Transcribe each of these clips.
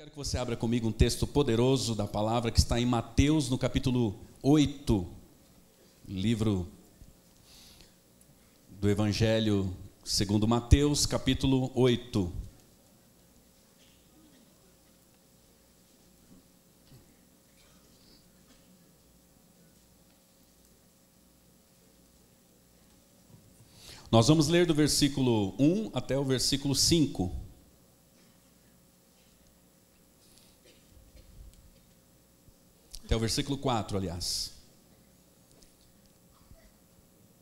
quero que você abra comigo um texto poderoso da palavra que está em Mateus, no capítulo 8, livro do Evangelho segundo Mateus, capítulo 8. Nós vamos ler do versículo 1 até o versículo 5. Até o versículo 4, aliás.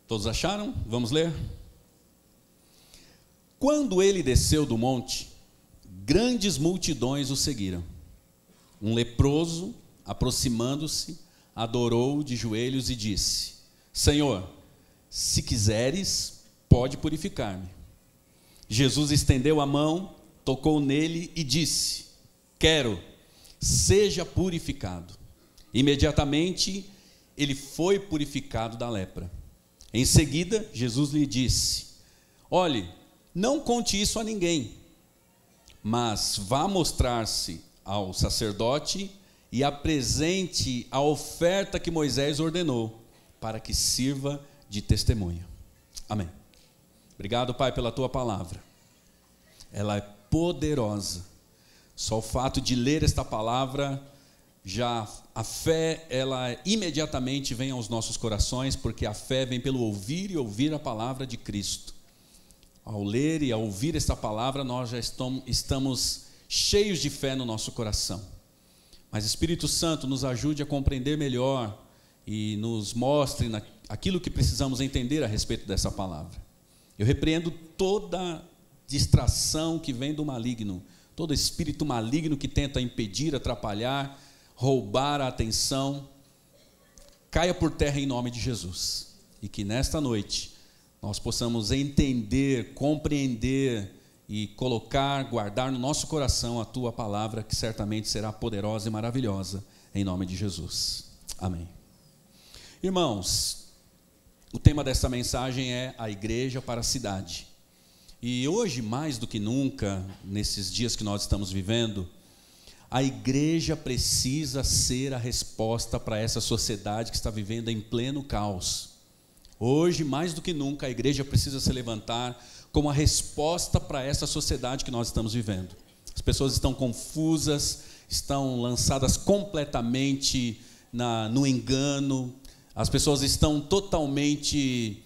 Todos acharam? Vamos ler? Quando ele desceu do monte, grandes multidões o seguiram. Um leproso, aproximando-se, adorou de joelhos e disse: Senhor, se quiseres, pode purificar-me. Jesus estendeu a mão, tocou nele e disse: Quero, seja purificado. Imediatamente ele foi purificado da lepra. Em seguida, Jesus lhe disse: Olhe, não conte isso a ninguém, mas vá mostrar-se ao sacerdote e apresente a oferta que Moisés ordenou, para que sirva de testemunha. Amém. Obrigado, Pai, pela tua palavra. Ela é poderosa. Só o fato de ler esta palavra, já a fé, ela imediatamente vem aos nossos corações, porque a fé vem pelo ouvir e ouvir a palavra de Cristo. Ao ler e ao ouvir esta palavra, nós já estamos cheios de fé no nosso coração. Mas Espírito Santo, nos ajude a compreender melhor e nos mostre aquilo que precisamos entender a respeito dessa palavra. Eu repreendo toda distração que vem do maligno, todo espírito maligno que tenta impedir, atrapalhar, roubar a atenção, caia por terra em nome de Jesus. E que nesta noite nós possamos entender, compreender e colocar, guardar no nosso coração a tua palavra, que certamente será poderosa e maravilhosa, em nome de Jesus. Amém. Irmãos, o tema desta mensagem é a igreja para a cidade. E hoje, mais do que nunca, nesses dias que nós estamos vivendo, a igreja precisa ser a resposta para essa sociedade que está vivendo em pleno caos. Hoje, mais do que nunca, a igreja precisa se levantar como a resposta para essa sociedade que nós estamos vivendo. As pessoas estão confusas, estão lançadas completamente no engano, as pessoas estão totalmente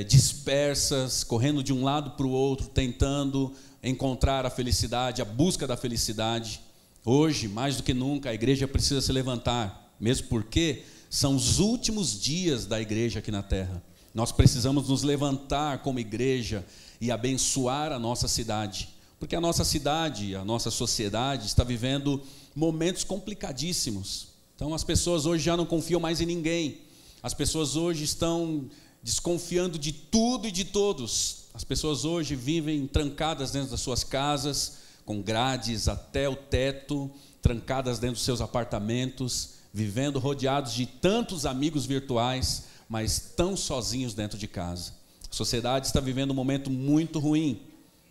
dispersas, correndo de um lado para o outro, tentando encontrar a felicidade, a busca da felicidade. Hoje, mais do que nunca, a igreja precisa se levantar, mesmo porque são os últimos dias da igreja aqui na terra. Nós precisamos nos levantar como igreja e abençoar a nossa cidade, porque a nossa cidade, a nossa sociedade está vivendo momentos complicadíssimos. Então as pessoas hoje já não confiam mais em ninguém, as pessoas hoje estão desconfiando de tudo e de todos. As pessoas hoje vivem trancadas dentro das suas casas, com grades até o teto, trancadas dentro dos seus apartamentos, vivendo rodeados de tantos amigos virtuais, mas tão sozinhos dentro de casa. A sociedade está vivendo um momento muito ruim,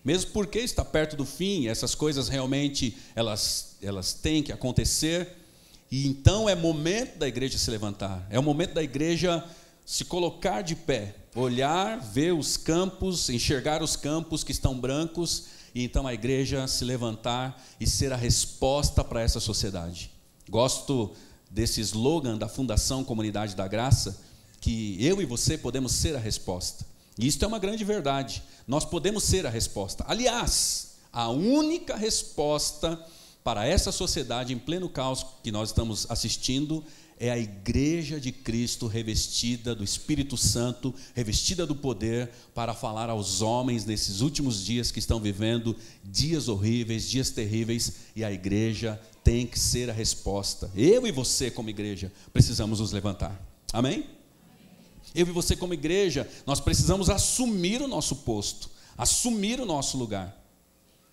mesmo porque está perto do fim, essas coisas realmente elas têm que acontecer, e então é momento da igreja se levantar, é o momento da igreja se colocar de pé, olhar, ver os campos, enxergar os campos que estão brancos, e então a igreja se levantar e ser a resposta para essa sociedade. Gosto desse slogan da Fundação Comunidade da Graça, que eu e você podemos ser a resposta. E isto é uma grande verdade. Nós podemos ser a resposta. Aliás, a única resposta para essa sociedade em pleno caos que nós estamos assistindo é a igreja de Cristo revestida do Espírito Santo, revestida do poder, para falar aos homens nesses últimos dias que estão vivendo dias horríveis, dias terríveis, e a igreja tem que ser a resposta. Eu e você como igreja precisamos nos levantar. Amém? Eu e você como igreja, nós precisamos assumir o nosso posto, assumir o nosso lugar,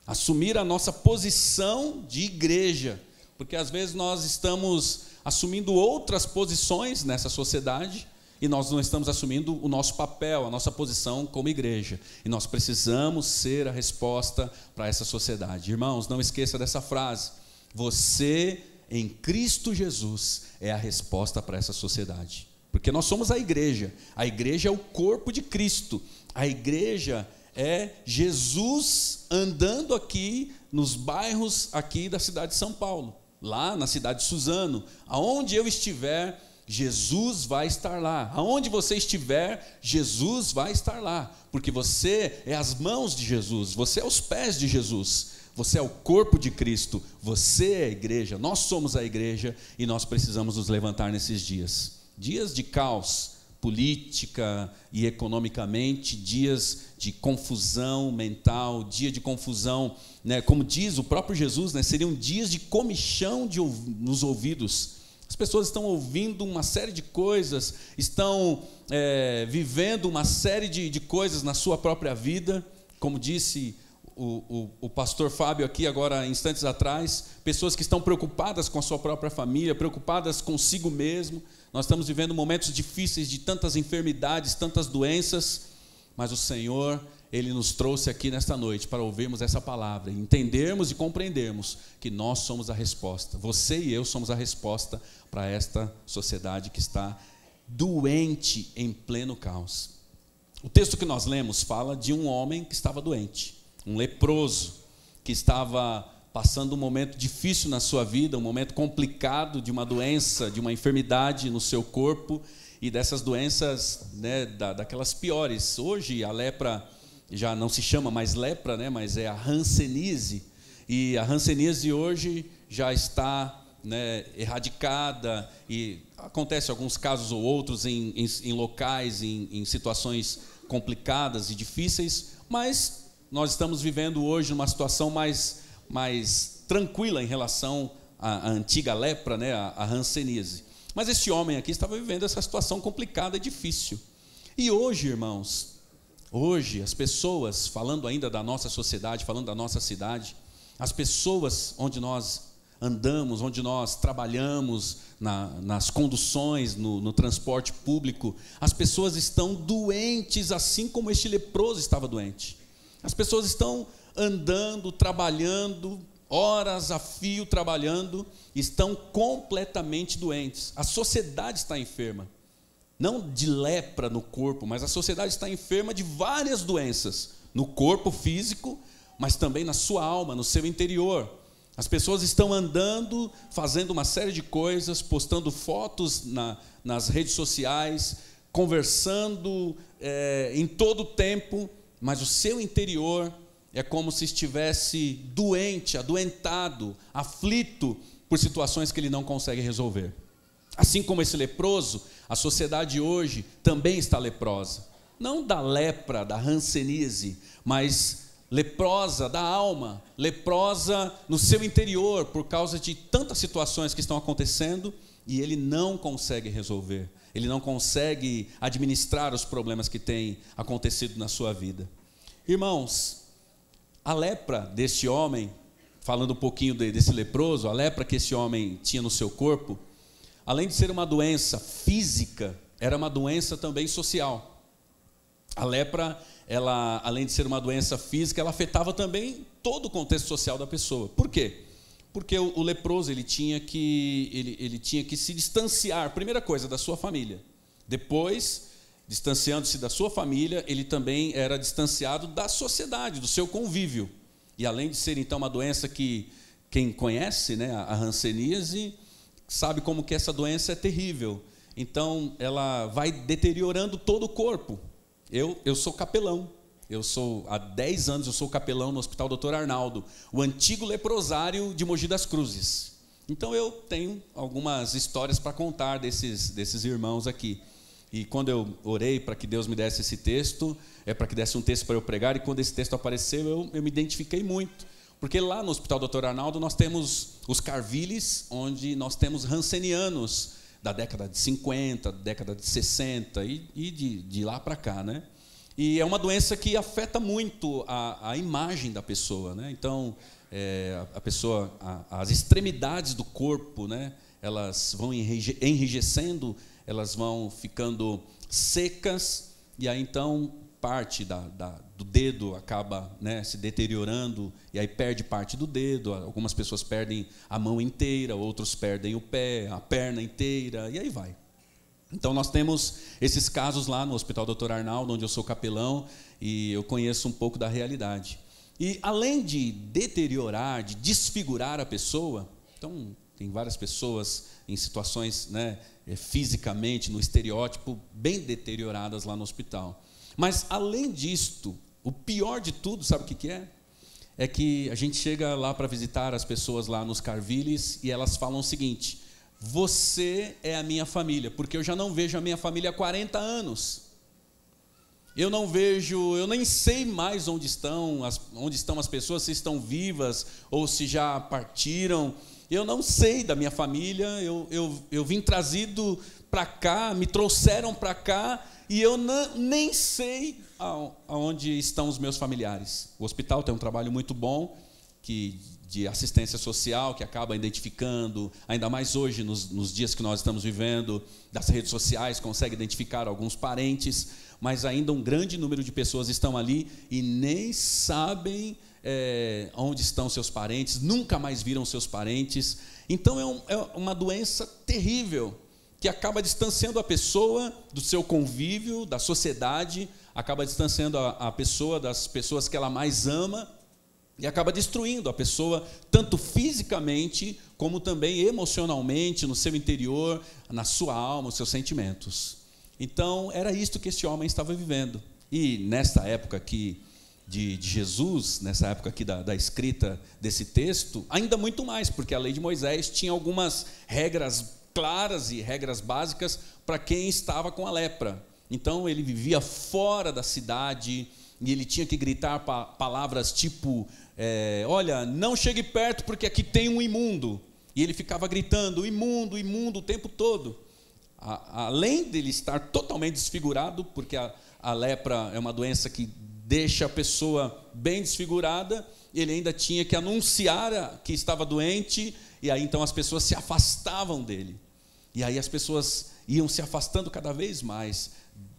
assumir a nossa posição de igreja, porque às vezes nós estamos assumindo outras posições nessa sociedade e nós não estamos assumindo o nosso papel, a nossa posição como igreja. E nós precisamos ser a resposta para essa sociedade. Irmãos, não esqueça dessa frase: Você, em Cristo Jesus, é a resposta para essa sociedade. Porque nós somos a igreja é o corpo de Cristo, a igreja é Jesus andando aqui nos bairros aqui da cidade de São Paulo, lá na cidade de Suzano, aonde eu estiver, Jesus vai estar lá, aonde você estiver, Jesus vai estar lá, porque você é as mãos de Jesus, você é os pés de Jesus, você é o corpo de Cristo, você é a igreja, nós somos a igreja e nós precisamos nos levantar nesses dias de caos, política e economicamente, dias de confusão mental, dia de confusão, né? Como diz o próprio Jesus, né? Seriam dias de comichão nos ouvidos. As pessoas estão ouvindo uma série de coisas, estão vivendo uma série de coisas na sua própria vida, como disse o pastor Fábio aqui agora, instantes atrás, pessoas que estão preocupadas com a sua própria família, preocupadas consigo mesmo. Nós estamos vivendo momentos difíceis de tantas enfermidades, tantas doenças, mas o Senhor, Ele nos trouxe aqui nesta noite para ouvirmos essa palavra, entendermos e compreendermos que nós somos a resposta, você e eu somos a resposta para esta sociedade que está doente em pleno caos. O texto que nós lemos fala de um homem que estava doente, um leproso, que estava passando um momento difícil na sua vida, um momento complicado de uma doença, de uma enfermidade no seu corpo, e dessas doenças, né, daquelas piores. Hoje a lepra já não se chama mais lepra, né, mas é a hanseníase, e a hanseníase hoje já está, né, erradicada, e acontece alguns casos ou outros em locais, em situações complicadas e difíceis, mas nós estamos vivendo hoje uma situação mais tranquila em relação à antiga lepra, né, a hanseníase. Mas este homem aqui estava vivendo essa situação complicada e difícil. E hoje, irmãos, hoje as pessoas, falando ainda da nossa sociedade, falando da nossa cidade, as pessoas onde nós andamos, onde nós trabalhamos, nas conduções, no transporte público, as pessoas estão doentes assim como este leproso estava doente. As pessoas estão andando, trabalhando, horas a fio trabalhando, estão completamente doentes. A sociedade está enferma, não de lepra no corpo, mas a sociedade está enferma de várias doenças, no corpo físico, mas também na sua alma, no seu interior. As pessoas estão andando, fazendo uma série de coisas, postando fotos nas redes sociais, conversando em todo o tempo, mas o seu interior é como se estivesse doente, adoentado, aflito por situações que ele não consegue resolver. Assim como esse leproso, a sociedade hoje também está leprosa. Não da lepra, da hanseníase, mas leprosa da alma, leprosa no seu interior, por causa de tantas situações que estão acontecendo e ele não consegue resolver. Ele não consegue administrar os problemas que têm acontecido na sua vida. Irmãos, a lepra deste homem, falando um pouquinho desse leproso, a lepra que esse homem tinha no seu corpo, além de ser uma doença física, era uma doença também social. A lepra, ela, além de ser uma doença física, ela afetava também todo o contexto social da pessoa. Por quê? Porque o leproso ele tinha que se distanciar, primeira coisa, da sua família. Depois, distanciando-se da sua família, ele também era distanciado da sociedade, do seu convívio. E além de ser então uma doença que quem conhece, né, a hanseníase, sabe como que essa doença é terrível. Então ela vai deteriorando todo o corpo. Eu sou capelão. Há 10 anos eu sou capelão no Hospital Dr. Arnaldo, o antigo leprosário de Mogi das Cruzes. Então eu tenho algumas histórias para contar desses irmãos aqui. E quando eu orei para que Deus me desse esse texto, para que desse um texto para eu pregar, e quando esse texto apareceu, eu me identifiquei muito. Porque lá no Hospital Dr. Arnaldo nós temos os Carvilles, onde nós temos hansenianos da década de 50, década de 60 e de lá para cá, né? E é uma doença que afeta muito a imagem da pessoa, né? Então, a pessoa, as extremidades do corpo, né? Elas vão enrijecendo, elas vão ficando secas, e aí então parte do dedo acaba, né, se deteriorando, e aí perde parte do dedo. Algumas pessoas perdem a mão inteira, outros perdem o pé, a perna inteira, e aí vai. Então nós temos esses casos lá no Hospital Dr. Arnaldo, onde eu sou capelão, e eu conheço um pouco da realidade. E além de deteriorar, de desfigurar a pessoa, então tem várias pessoas em situações, né, fisicamente, no estereótipo, bem deterioradas lá no hospital. Mas além disto, o pior de tudo, sabe o que é? É que a gente chega lá para visitar as pessoas lá nos Carvilles e elas falam o seguinte: você é a minha família, porque eu já não vejo a minha família há 40 anos. Eu não vejo, eu nem sei mais onde estão as pessoas, se estão vivas ou se já partiram. Eu não sei da minha família, eu vim trazido para cá, me trouxeram para cá, e eu nem sei aonde estão os meus familiares. O hospital tem um trabalho muito bom de assistência social, que acaba identificando, ainda mais hoje, nos dias que nós estamos vivendo, das redes sociais, consegue identificar alguns parentes, mas ainda um grande número de pessoas estão ali e nem sabem onde estão seus parentes, nunca mais viram seus parentes. Então é uma doença terrível, que acaba distanciando a pessoa do seu convívio, da sociedade, acaba distanciando a pessoa das pessoas que ela mais ama, e acaba destruindo a pessoa, tanto fisicamente, como também emocionalmente, no seu interior, na sua alma, os seus sentimentos. Então, era isto que esse homem estava vivendo. E nessa época aqui de Jesus, nessa época aqui da escrita desse texto, ainda muito mais, porque a lei de Moisés tinha algumas regras claras e regras básicas para quem estava com a lepra. Então, ele vivia fora da cidade e ele tinha que gritar palavras tipo, olha, não chegue perto porque aqui tem um imundo. E ele ficava gritando, imundo, imundo, o tempo todo. Além dele estar totalmente desfigurado, porque a lepra é uma doença que deixa a pessoa bem desfigurada, ele ainda tinha que anunciar que estava doente, e aí então as pessoas se afastavam dele. E aí as pessoas iam se afastando cada vez mais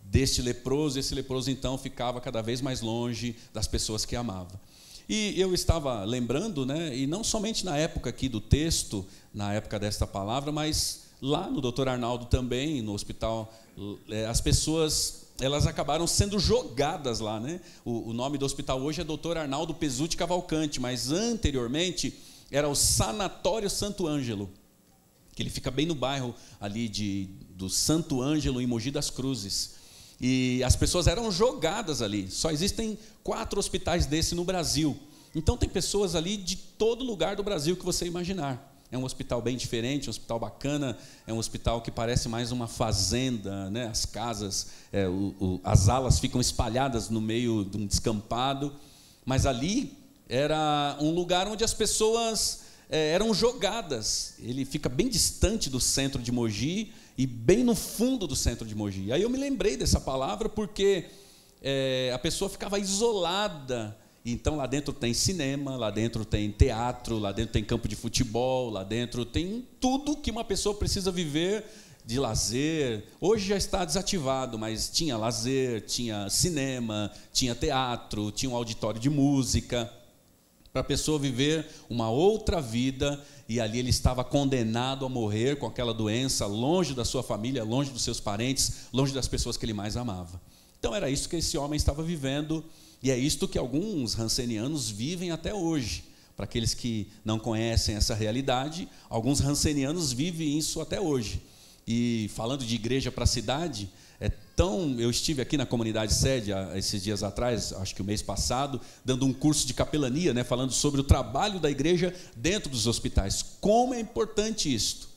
deste leproso, e esse leproso então ficava cada vez mais longe das pessoas que amava. E eu estava lembrando, né, e não somente na época aqui do texto, na época desta palavra, mas lá no Dr. Arnaldo também, no hospital, as pessoas, elas acabaram sendo jogadas lá, né? O nome do hospital hoje é Dr. Arnaldo Pezzuti Cavalcante, mas anteriormente era o Sanatório Santo Ângelo, que ele fica bem no bairro ali do Santo Ângelo, em Mogi das Cruzes. E as pessoas eram jogadas ali. Só existem 4 hospitais desse no Brasil. Então tem pessoas ali de todo lugar do Brasil que você imaginar. É um hospital bem diferente, um hospital bacana, é um hospital que parece mais uma fazenda, né? As casas, as alas ficam espalhadas no meio de um descampado, mas ali era um lugar onde as pessoas eram jogadas. Ele fica bem distante do centro de Mogi e bem no fundo do centro de Mogi. Aí eu me lembrei dessa palavra porque a pessoa ficava isolada. Então lá dentro tem cinema, lá dentro tem teatro, lá dentro tem campo de futebol, lá dentro tem tudo que uma pessoa precisa viver de lazer. Hoje já está desativado, mas tinha lazer, tinha cinema, tinha teatro, tinha um auditório de música, para a pessoa viver uma outra vida, e ali ele estava condenado a morrer com aquela doença, longe da sua família, longe dos seus parentes, longe das pessoas que ele mais amava. Então era isso que esse homem estava vivendo, e é isto que alguns rancenianos vivem até hoje. Para aqueles que não conhecem essa realidade, alguns rancenianos vivem isso até hoje. E falando de igreja para a cidade, eu estive aqui na comunidade sede esses dias atrás, acho que o mês passado, dando um curso de capelania, né, falando sobre o trabalho da igreja dentro dos hospitais. Como é importante isto.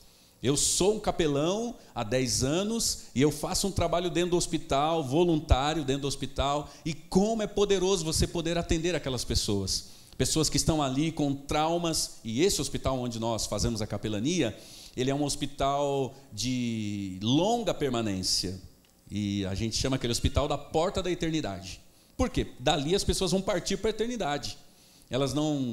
Eu sou um capelão há 10 anos e eu faço um trabalho dentro do hospital, voluntário dentro do hospital, e como é poderoso você poder atender aquelas pessoas. Pessoas que estão ali com traumas, e esse hospital onde nós fazemos a capelania, ele é um hospital de longa permanência, e a gente chama aquele hospital da porta da eternidade. Por quê? Dali as pessoas vão partir para a eternidade.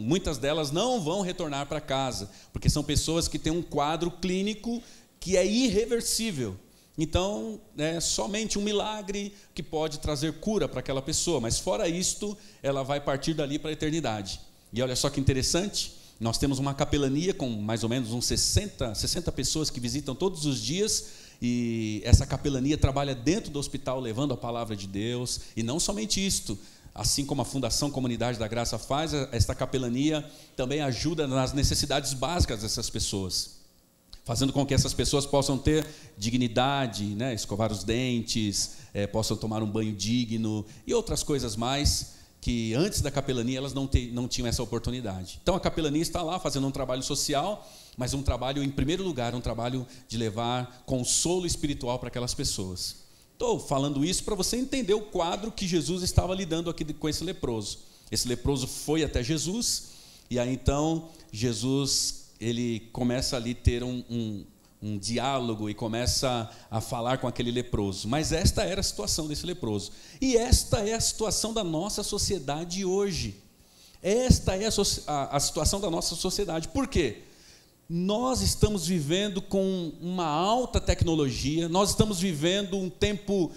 Muitas delas não vão retornar para casa, porque são pessoas que têm um quadro clínico que é irreversível. Então, é somente um milagre que pode trazer cura para aquela pessoa, mas fora isto, ela vai partir dali para a eternidade. E olha só que interessante, nós temos uma capelania com mais ou menos uns 60 pessoas que visitam todos os dias, e essa capelania trabalha dentro do hospital levando a palavra de Deus, e não somente isto, assim como a Fundação Comunidade da Graça faz, esta capelania também ajuda nas necessidades básicas dessas pessoas, fazendo com que essas pessoas possam ter dignidade, né? Escovar os dentes, possam tomar um banho digno e outras coisas mais, que antes da capelania elas não tinham essa oportunidade. Então a capelania está lá fazendo um trabalho social, mas um trabalho, em primeiro lugar, um trabalho de levar consolo espiritual para aquelas pessoas. Estou falando isso para você entender o quadro que Jesus estava lidando aqui com esse leproso. Esse leproso foi até Jesus, e aí então Jesus, ele começa ali a ter um diálogo e começa a falar com aquele leproso. Mas esta era a situação desse leproso. E esta é a situação da nossa sociedade hoje. Esta é a situação da nossa sociedade. Por quê? Nós estamos vivendo com uma alta tecnologia, nós estamos vivendo um tempo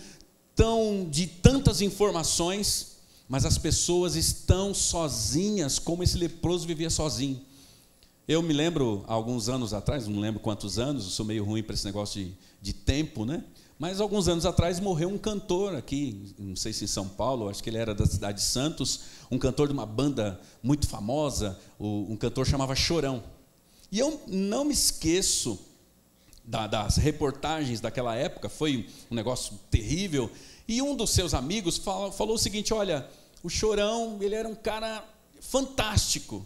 de tantas informações, mas as pessoas estão sozinhas, como esse leproso vivia sozinho. Eu me lembro, há alguns anos atrás, não lembro quantos anos, eu sou meio ruim para esse negócio de tempo, né? Mas alguns anos atrás morreu um cantor aqui, não sei se em São Paulo, acho que ele era da cidade de Santos, um cantor de uma banda muito famosa, um cantor chamava Chorão. E eu não me esqueço das reportagens daquela época, foi um negócio terrível, e um dos seus amigos falou o seguinte: olha, o Chorão, ele era um cara fantástico,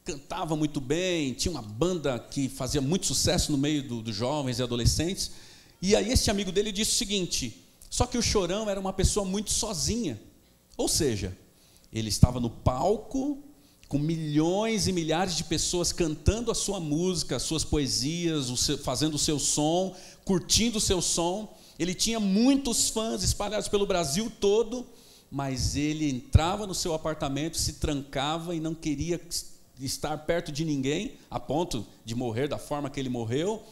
cantava muito bem, tinha uma banda que fazia muito sucesso no meio dos jovens e adolescentes, e aí esse amigo dele disse o seguinte: só que o Chorão era uma pessoa muito sozinha, ou seja, ele estava no palco, com milhões e milhares de pessoas cantando a sua música, as suas poesias, fazendo o seu som, curtindo o seu som. Ele tinha muitos fãs espalhados pelo Brasil todo, mas ele entrava no seu apartamento, se trancava e não queria estar perto de ninguém, a ponto de morrer da forma que ele morreu.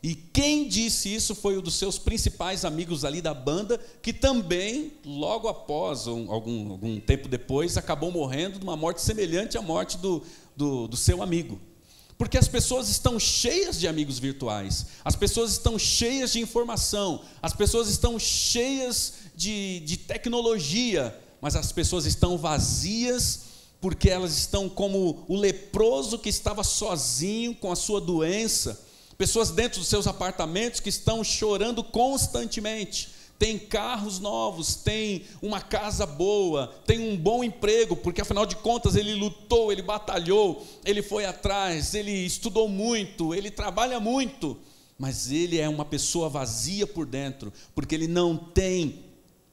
E quem disse isso foi um dos seus principais amigos ali da banda, que também, logo após, algum tempo depois, acabou morrendo de uma morte semelhante à morte do seu amigo. Porque as pessoas estão cheias de amigos virtuais, as pessoas estão cheias de informação, as pessoas estão cheias de tecnologia, mas as pessoas estão vazias, porque elas estão como o leproso que estava sozinho com a sua doença. Pessoas dentro dos seus apartamentos que estão chorando constantemente. Tem carros novos, tem uma casa boa, tem um bom emprego, porque afinal de contas ele lutou, ele batalhou, ele foi atrás, ele estudou muito, ele trabalha muito, mas ele é uma pessoa vazia por dentro, porque ele não tem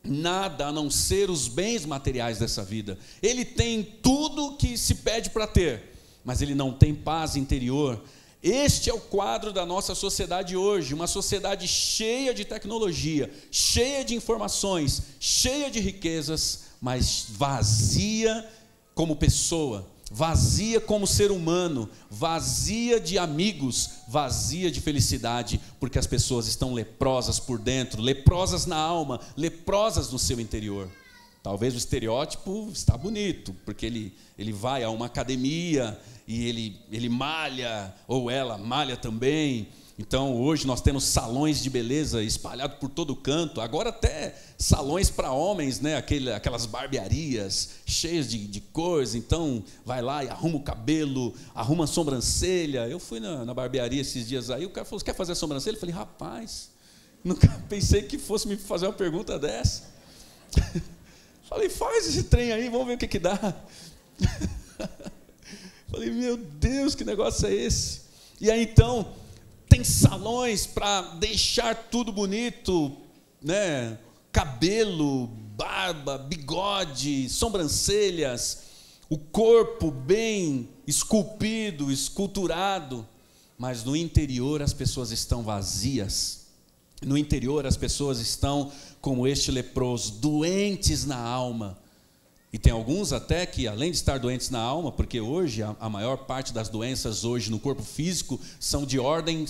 nada a não ser os bens materiais dessa vida. Ele tem tudo que se pede para ter, mas ele não tem paz interior. Este é o quadro da nossa sociedade hoje, uma sociedade cheia de tecnologia, cheia de informações, cheia de riquezas, mas vazia como pessoa, vazia como ser humano, vazia de amigos, vazia de felicidade, porque as pessoas estão leprosas por dentro, leprosas na alma, leprosas no seu interior. Talvez o estereótipo está bonito, porque ele vai a uma academia e ele malha, ou ela malha também. Então hoje nós temos salões de beleza espalhados por todo canto, agora até salões para homens, né? Aquelas barbearias cheias de coisa. Então vai lá e arruma o cabelo, arruma a sobrancelha. Eu fui na barbearia esses dias aí, o cara falou: você quer fazer a sobrancelha? Eu falei: rapaz, nunca pensei que fosse me fazer uma pergunta dessa. Falei: faz esse trem aí, vamos ver o que dá. Falei: meu Deus, que negócio é esse? E aí então, tem salões para deixar tudo bonito, né? Cabelo, barba, bigode, sobrancelhas, o corpo bem esculpido, esculturado, mas no interior as pessoas estão vazias. No interior as pessoas estão como este leproso, doentes na alma. E tem alguns até que, além de estar doentes na alma, porque hoje a maior parte das doenças hoje no corpo físico são de ordem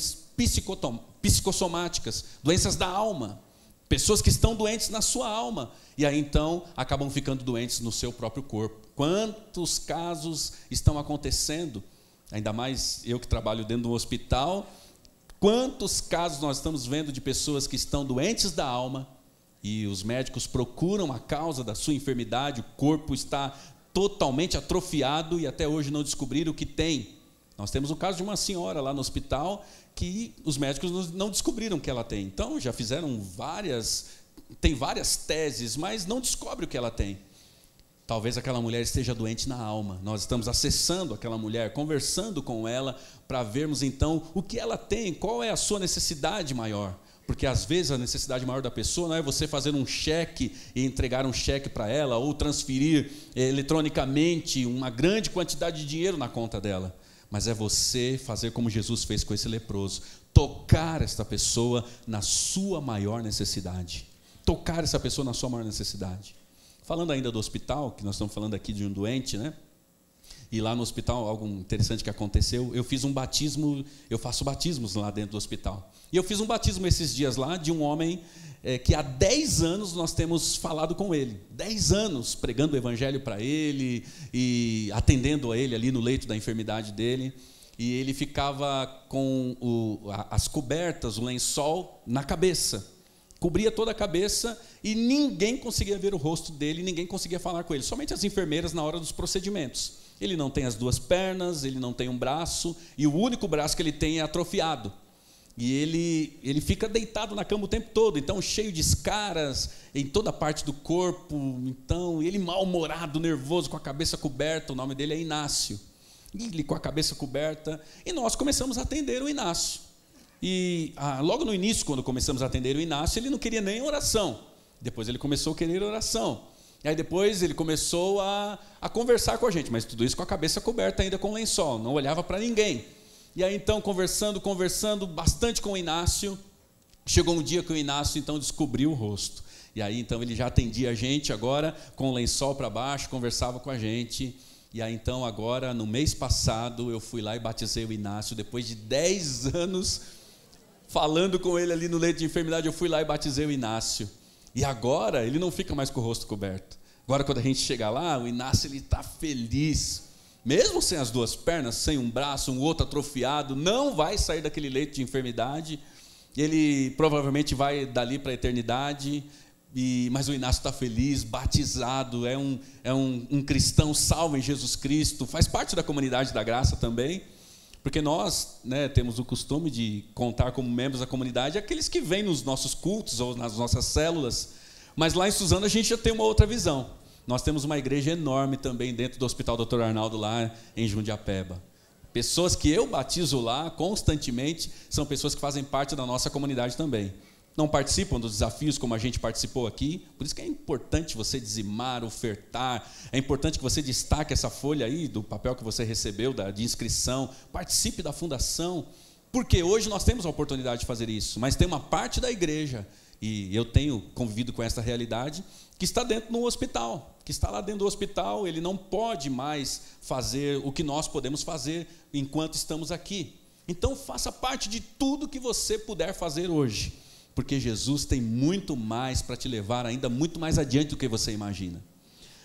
psicossomáticas, doenças da alma, pessoas que estão doentes na sua alma, e aí então acabam ficando doentes no seu próprio corpo. Quantos casos estão acontecendo, ainda mais eu que trabalho dentro do hospital, quantos casos nós estamos vendo de pessoas que estão doentes da alma, e os médicos procuram a causa da sua enfermidade, o corpo está totalmente atrofiado e até hoje não descobriram o que tem. Nós temos o caso de uma senhora lá no hospital que os médicos não descobriram o que ela tem. Então já fizeram tem várias teses, mas não descobre o que ela tem. Talvez aquela mulher esteja doente na alma. Nós estamos acessando aquela mulher, conversando com ela para vermos então o que ela tem, qual é a sua necessidade maior. Porque às vezes a necessidade maior da pessoa não é você fazer um cheque e entregar um cheque para ela, ou transferir eletronicamente uma grande quantidade de dinheiro na conta dela, mas é você fazer como Jesus fez com esse leproso, tocar esta pessoa na sua maior necessidade, tocar essa pessoa na sua maior necessidade. Falando ainda do hospital, que nós estamos falando aqui de um doente, né? E lá no hospital, algo interessante que aconteceu, eu fiz um batismo, eu faço batismos lá dentro do hospital. E eu fiz um batismo esses dias lá de um homem que há 10 anos nós temos falado com ele. 10 anos pregando o evangelho para ele e atendendo a ele ali no leito da enfermidade dele. E ele ficava com as cobertas, o lençol na cabeça. Cobria toda a cabeça e ninguém conseguia ver o rosto dele, ninguém conseguia falar com ele. Somente as enfermeiras na hora dos procedimentos. Ele não tem as 2 pernas, ele não tem um braço, e o único braço que ele tem é atrofiado. E ele fica deitado na cama o tempo todo, então cheio de escaras em toda a parte do corpo. Então ele mal-humorado, nervoso, com a cabeça coberta. O nome dele é Inácio. Ele com a cabeça coberta, e nós começamos a atender o Inácio. E logo no início, quando começamos a atender o Inácio, ele não queria nem oração. Depois ele começou a querer oração. E aí depois ele começou a conversar com a gente, mas tudo isso com a cabeça coberta ainda com lençol, não olhava para ninguém. E aí então conversando bastante com o Inácio, chegou um dia que o Inácio então descobriu o rosto. E aí então ele já atendia a gente agora com o lençol para baixo, conversava com a gente. E aí então agora no mês passado eu fui lá e batizei o Inácio, depois de 10 anos falando com ele ali no leito de enfermidade, eu fui lá e batizei o Inácio. E agora ele não fica mais com o rosto coberto. Agora quando a gente chega lá, o Inácio está feliz. Mesmo sem as 2 pernas, sem um braço, um outro atrofiado, não vai sair daquele leito de enfermidade. Ele provavelmente vai dali para a eternidade. Mas o Inácio está feliz, batizado, é um cristão salvo em Jesus Cristo. Faz parte da comunidade da graça também. Porque nós, né, temos o costume de contar como membros da comunidade aqueles que vêm nos nossos cultos ou nas nossas células, mas lá em Suzano a gente já tem uma outra visão. Nós temos uma igreja enorme também dentro do Hospital Dr. Arnaldo lá em Jundiapeba. Pessoas que eu batizo lá constantemente são pessoas que fazem parte da nossa comunidade também. Não participam dos desafios como a gente participou aqui, por isso que é importante você dizimar, ofertar, é importante que você destaque essa folha aí do papel que você recebeu de inscrição, participe da fundação, porque hoje nós temos a oportunidade de fazer isso, mas tem uma parte da igreja, e eu tenho convivido com essa realidade, que está dentro do hospital, que está lá dentro do hospital, ele não pode mais fazer o que nós podemos fazer enquanto estamos aqui. Então faça parte de tudo que você puder fazer hoje, porque Jesus tem muito mais para te levar ainda muito mais adiante do que você imagina.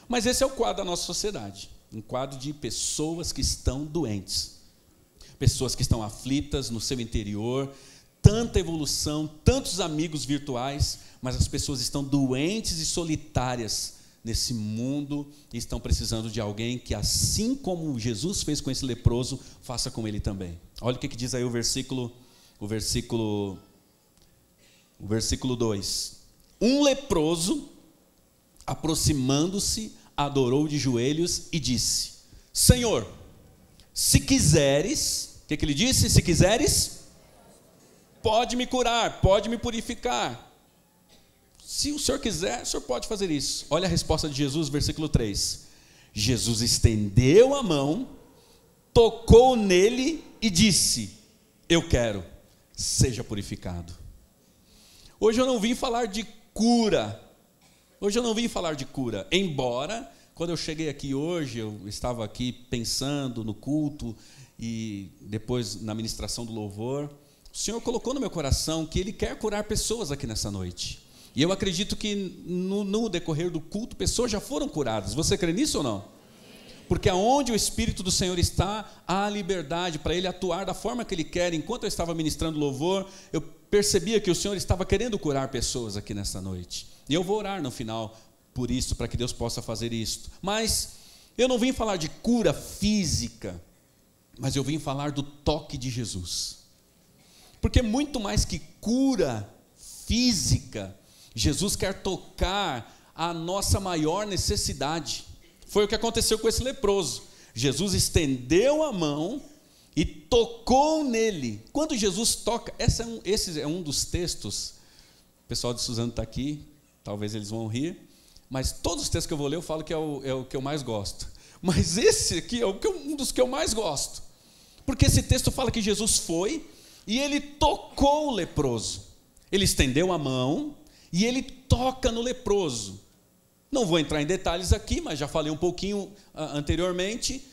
Mas esse é o quadro da nossa sociedade, um quadro de pessoas que estão doentes, pessoas que estão aflitas no seu interior, tanta evolução, tantos amigos virtuais, mas as pessoas estão doentes e solitárias nesse mundo e estão precisando de alguém que, assim como Jesus fez com esse leproso, faça com ele também. Olha o que diz aí o versículo 2. Um leproso, aproximando-se, adorou de joelhos e disse: Senhor, se quiseres, o que ele disse? Se quiseres, pode me curar, pode me purificar. Se o Senhor quiser, o Senhor pode fazer isso. Olha a resposta de Jesus, versículo 3. Jesus estendeu a mão, tocou nele e disse: eu quero, seja purificado. Hoje eu não vim falar de cura. Embora, quando eu cheguei aqui hoje, eu estava aqui pensando no culto e depois na ministração do louvor, o Senhor colocou no meu coração que Ele quer curar pessoas aqui nessa noite. E eu acredito que no decorrer do culto, pessoas já foram curadas. Você crê nisso ou não? Porque aonde o Espírito do Senhor está, há liberdade para Ele atuar da forma que Ele quer. Enquanto eu estava ministrando louvor, eu percebia que o Senhor estava querendo curar pessoas aqui nessa noite. E eu vou orar no final por isso, para que Deus possa fazer isso. Mas eu não vim falar de cura física, mas eu vim falar do toque de Jesus. Porque muito mais que cura física, Jesus quer tocar a nossa maior necessidade. Foi o que aconteceu com esse leproso. Jesus estendeu a mão e tocou nele. Quando Jesus toca, esse é um dos textos, o pessoal de Suzano está aqui, talvez eles vão rir, mas todos os textos que eu vou ler eu falo que é o que eu mais gosto. Mas esse aqui é um dos que eu mais gosto, porque esse texto fala que Jesus foi e ele tocou o leproso. Ele estendeu a mão e ele toca no leproso. Não vou entrar em detalhes aqui, mas já falei um pouquinho anteriormente,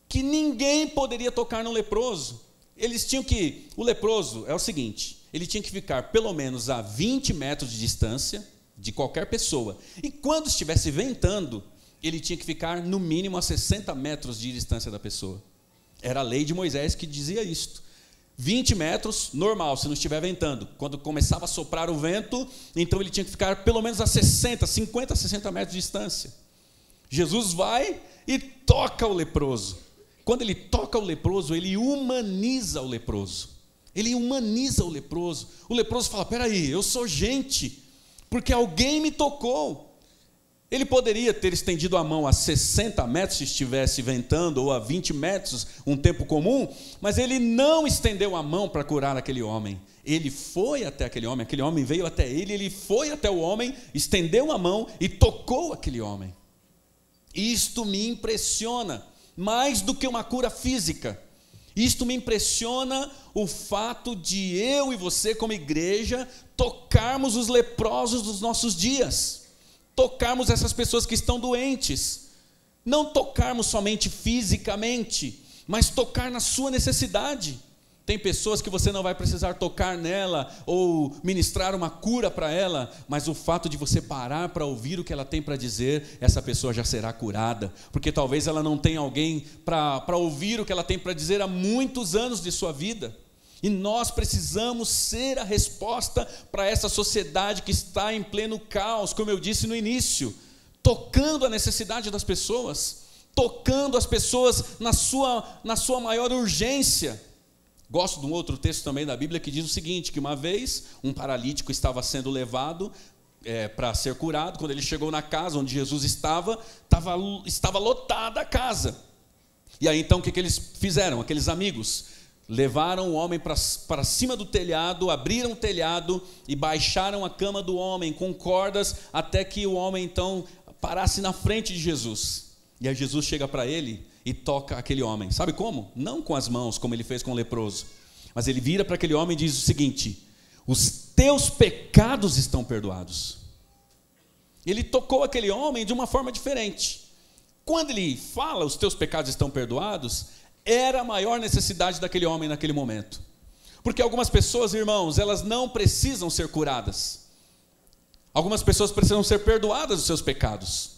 que ninguém poderia tocar no leproso. O leproso é o seguinte, ele tinha que ficar pelo menos a 20 metros de distância de qualquer pessoa. E quando estivesse ventando, ele tinha que ficar no mínimo a 60 metros de distância da pessoa. Era a lei de Moisés que dizia isto. 20 metros, normal, se não estiver ventando. Quando começava a soprar o vento, então ele tinha que ficar pelo menos a 50, 60 metros de distância. Jesus vai e toca o leproso. Quando ele toca o leproso, ele humaniza o leproso. Ele humaniza o leproso. O leproso fala, peraí, eu sou gente, porque alguém me tocou. Ele poderia ter estendido a mão a 60 metros se estivesse ventando, ou a 20 metros, um tempo comum, mas ele não estendeu a mão para curar aquele homem. Ele foi até aquele homem veio até ele foi até o homem, estendeu a mão e tocou aquele homem. Isto me impressiona, mais do que uma cura física. Isto me impressiona o fato de eu e você, como igreja, tocarmos os leprosos dos nossos dias. Tocarmos essas pessoas que estão doentes, não tocarmos somente fisicamente, mas tocar na sua necessidade. Tem pessoas que você não vai precisar tocar nela, ou ministrar uma cura para ela, mas o fato de você parar para ouvir o que ela tem para dizer, essa pessoa já será curada, porque talvez ela não tenha alguém para ouvir o que ela tem para dizer há muitos anos de sua vida. E nós precisamos ser a resposta para essa sociedade que está em pleno caos, como eu disse no início, tocando a necessidade das pessoas, tocando as pessoas na sua maior urgência. Gosto de um outro texto também da Bíblia que diz o seguinte, que uma vez um paralítico estava sendo levado para ser curado. Quando ele chegou na casa onde Jesus estava lotada a casa. E aí então o que eles fizeram? Aqueles amigos levaram o homem para cima do telhado, abriram o telhado e baixaram a cama do homem com cordas, até que o homem então parasse na frente de Jesus. E aí Jesus chega para ele e toca aquele homem. Sabe como? Não com as mãos, como ele fez com o leproso, mas ele vira para aquele homem e diz o seguinte: os teus pecados estão perdoados. Ele tocou aquele homem de uma forma diferente. Quando ele fala, os teus pecados estão perdoados, era a maior necessidade daquele homem naquele momento. Porque algumas pessoas, irmãos, elas não precisam ser curadas. Algumas pessoas precisam ser perdoadas dos seus pecados.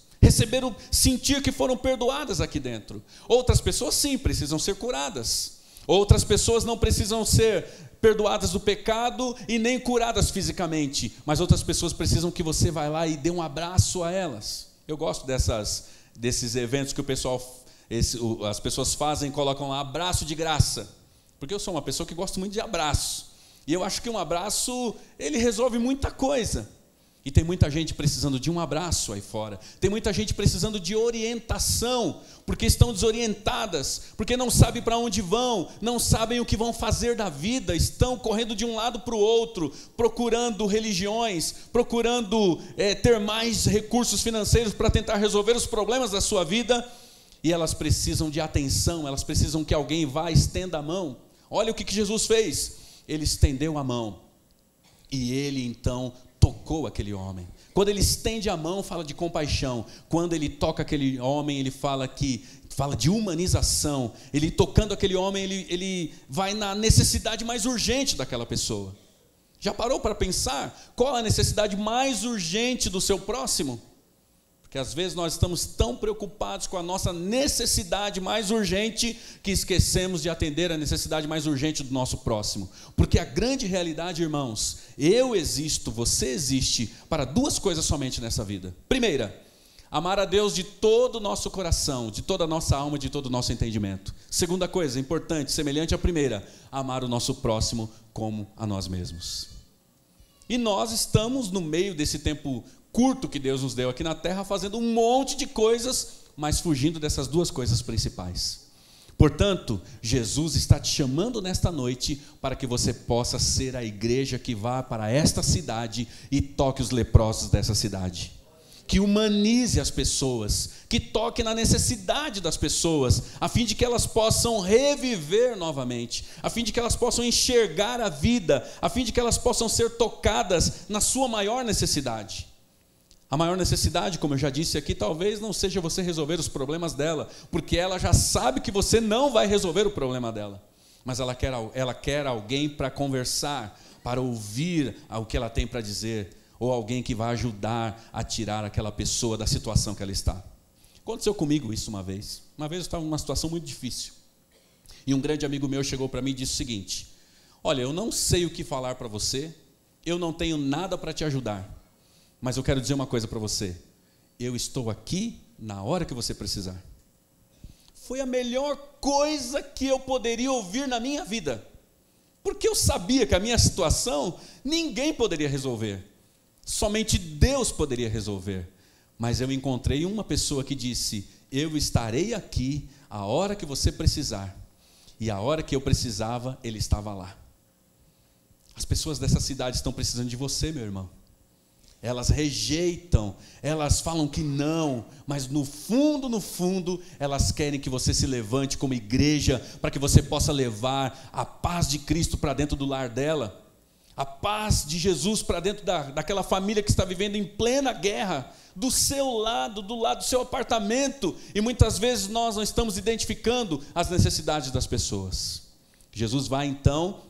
Sentir que foram perdoadas aqui dentro. Outras pessoas sim, precisam ser curadas. Outras pessoas não precisam ser perdoadas do pecado e nem curadas fisicamente. Mas outras pessoas precisam que você vá lá e dê um abraço a elas. Eu gosto desses eventos que o pessoal... as pessoas fazem, colocam lá abraço de graça, porque eu sou uma pessoa que gosto muito de abraço, e eu acho que um abraço, ele resolve muita coisa, e tem muita gente precisando de um abraço aí fora, tem muita gente precisando de orientação, porque estão desorientadas, porque não sabem para onde vão, não sabem o que vão fazer da vida, estão correndo de um lado para o outro, procurando religiões, procurando ter mais recursos financeiros para tentar resolver os problemas da sua vida. E elas precisam de atenção, elas precisam que alguém vá e estenda a mão. Olha o que Jesus fez. Ele estendeu a mão e ele então tocou tocou aquele homem. Quando ele estende a mão, fala de compaixão. Quando ele toca aquele homem, ele fala de humanização. Ele tocando aquele homem, ele vai na necessidade mais urgente daquela pessoa. Já parou para pensar qual a necessidade mais urgente do seu próximo? Porque às vezes nós estamos tão preocupados com a nossa necessidade mais urgente que esquecemos de atender a necessidade mais urgente do nosso próximo. Porque a grande realidade, irmãos, eu existo, você existe para duas coisas somente nessa vida. Primeira, amar a Deus de todo o nosso coração, de toda a nossa alma, de todo o nosso entendimento. Segunda coisa importante, semelhante à primeira, amar o nosso próximo como a nós mesmos. E nós estamos no meio desse tempo curto que Deus nos deu aqui na terra, fazendo um monte de coisas, mas fugindo dessas duas coisas principais. Portanto, Jesus está te chamando nesta noite para que você possa ser a igreja que vá para esta cidade e toque os leprosos dessa cidade. Que humanize as pessoas, que toque na necessidade das pessoas, a fim de que elas possam reviver novamente, a fim de que elas possam enxergar a vida, a fim de que elas possam ser tocadas na sua maior necessidade. A maior necessidade, como eu já disse aqui, talvez não seja você resolver os problemas dela, porque ela já sabe que você não vai resolver o problema dela, mas ela quer alguém para conversar, para ouvir o que ela tem para dizer, ou alguém que vai ajudar a tirar aquela pessoa da situação que ela está. Aconteceu comigo isso uma vez. Uma vez eu estava numa situação muito difícil, e um grande amigo meu chegou para mim e disse o seguinte: olha, eu não sei o que falar para você, eu não tenho nada para te ajudar, mas eu quero dizer uma coisa para você: eu estou aqui na hora que você precisar. Foi a melhor coisa que eu poderia ouvir na minha vida, porque eu sabia que a minha situação ninguém poderia resolver, somente Deus poderia resolver. Mas eu encontrei uma pessoa que disse: eu estarei aqui a hora que você precisar. E a hora que eu precisava, Ele estava lá. As pessoas dessa cidade estão precisando de você, meu irmão. Elas rejeitam, elas falam que não, mas no fundo, elas querem que você se levante como igreja, para que você possa levar a paz de Cristo para dentro do lar dela, a paz de Jesus para dentro daquela família que está vivendo em plena guerra, do seu lado, do lado do seu apartamento, e muitas vezes nós não estamos identificando as necessidades das pessoas. Jesus vai então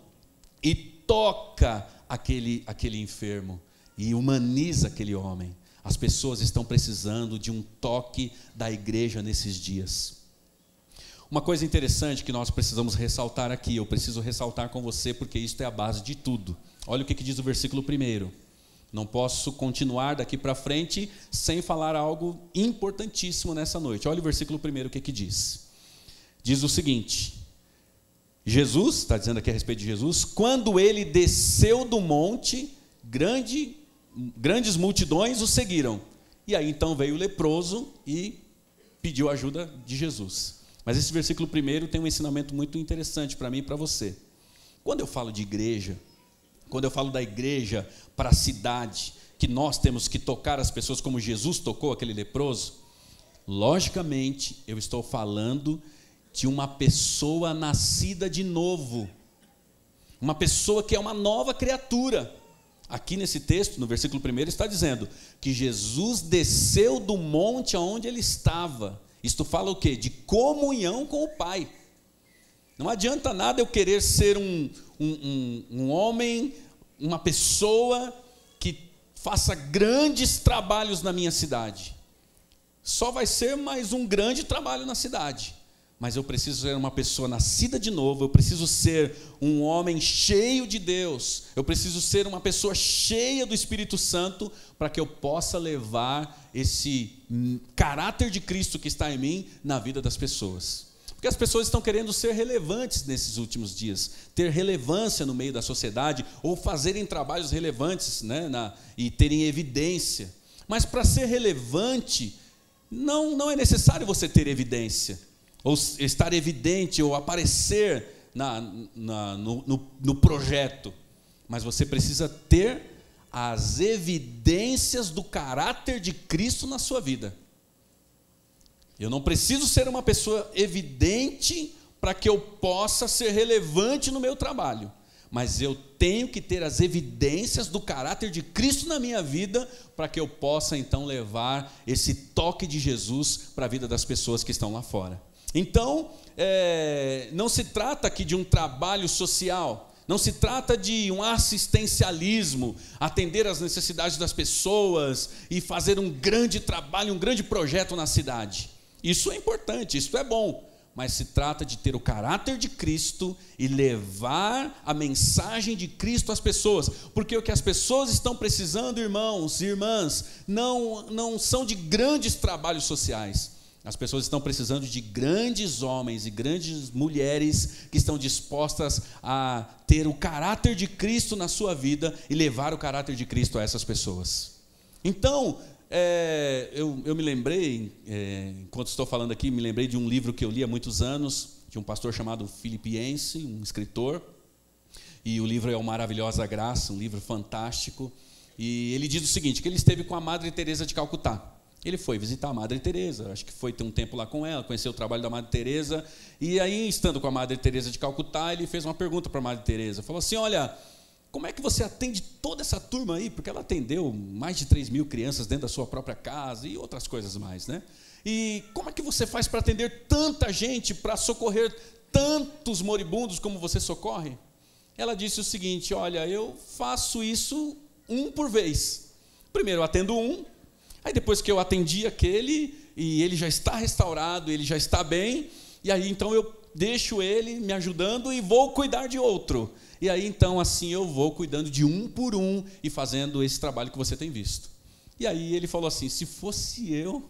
e toca aquele enfermo, e humaniza aquele homem. As pessoas estão precisando de um toque da igreja nesses dias. Uma coisa interessante que nós precisamos ressaltar aqui, eu preciso ressaltar com você, porque isto é a base de tudo. Olha o que diz o versículo 1. Não posso continuar daqui para frente sem falar algo importantíssimo nessa noite. Olha o versículo 1, o que diz. Diz o seguinte: Jesus, está dizendo aqui a respeito de Jesus, quando ele desceu do monte, grandes multidões o seguiram. E aí então veio o leproso e pediu ajuda de Jesus. Mas esse versículo 1 tem um ensinamento muito interessante para mim e para você. Quando eu falo de igreja, quando eu falo da igreja para a cidade, que nós temos que tocar as pessoas como Jesus tocou aquele leproso, logicamente eu estou falando de uma pessoa nascida de novo, uma pessoa que é uma nova criatura. Aqui nesse texto, no versículo 1, está dizendo que Jesus desceu do monte aonde ele estava. Isto fala o quê? De comunhão com o Pai. Não adianta nada eu querer ser um homem, uma pessoa que faça grandes trabalhos na minha cidade. Só vai ser mais um grande trabalho na cidade. Mas eu preciso ser uma pessoa nascida de novo, eu preciso ser um homem cheio de Deus, eu preciso ser uma pessoa cheia do Espírito Santo, para que eu possa levar esse caráter de Cristo que está em mim na vida das pessoas. Porque as pessoas estão querendo ser relevantes nesses últimos dias, ter relevância no meio da sociedade, ou fazerem trabalhos relevantes, e terem evidência. Mas para ser relevante, não é necessário você ter evidência, ou estar evidente, ou aparecer no projeto, mas você precisa ter as evidências do caráter de Cristo na sua vida. Eu não preciso ser uma pessoa evidente para que eu possa ser relevante no meu trabalho, mas eu tenho que ter as evidências do caráter de Cristo na minha vida, para que eu possa então levar esse toque de Jesus para a vida das pessoas que estão lá fora. Então, não se trata aqui de um trabalho social, não se trata de um assistencialismo, atender às necessidades das pessoas e fazer um grande trabalho, um grande projeto na cidade. Isso é importante, isso é bom, mas se trata de ter o caráter de Cristo e levar a mensagem de Cristo às pessoas, porque o que as pessoas estão precisando, irmãos e irmãs, não são de grandes trabalhos sociais. As pessoas estão precisando de grandes homens e grandes mulheres que estão dispostas a ter o caráter de Cristo na sua vida e levar o caráter de Cristo a essas pessoas. Então, eu me lembrei, enquanto estou falando aqui, me lembrei de um livro que eu li há muitos anos, de um pastor chamado Philip Yancey, um escritor, e o livro é o Maravilhosa Graça, um livro fantástico, e ele diz o seguinte, que ele esteve com a Madre Teresa de Calcutá. Ele foi visitar a Madre Teresa, acho que foi ter um tempo lá com ela, conheceu o trabalho da Madre Teresa, e aí, estando com a Madre Teresa de Calcutá, ele fez uma pergunta para a Madre Teresa, falou assim, olha, como é que você atende toda essa turma aí? Porque ela atendeu mais de 3.000 crianças dentro da sua própria casa e outras coisas mais, né? E como é que você faz para atender tanta gente, para socorrer tantos moribundos como você socorre? Ela disse o seguinte, olha, eu faço isso um por vez. Primeiro eu atendo um, aí depois que eu atendi aquele, e ele já está restaurado, ele já está bem, e aí então eu deixo ele me ajudando e vou cuidar de outro. E aí então assim eu vou cuidando de um por um e fazendo esse trabalho que você tem visto. E aí ele falou assim, se fosse eu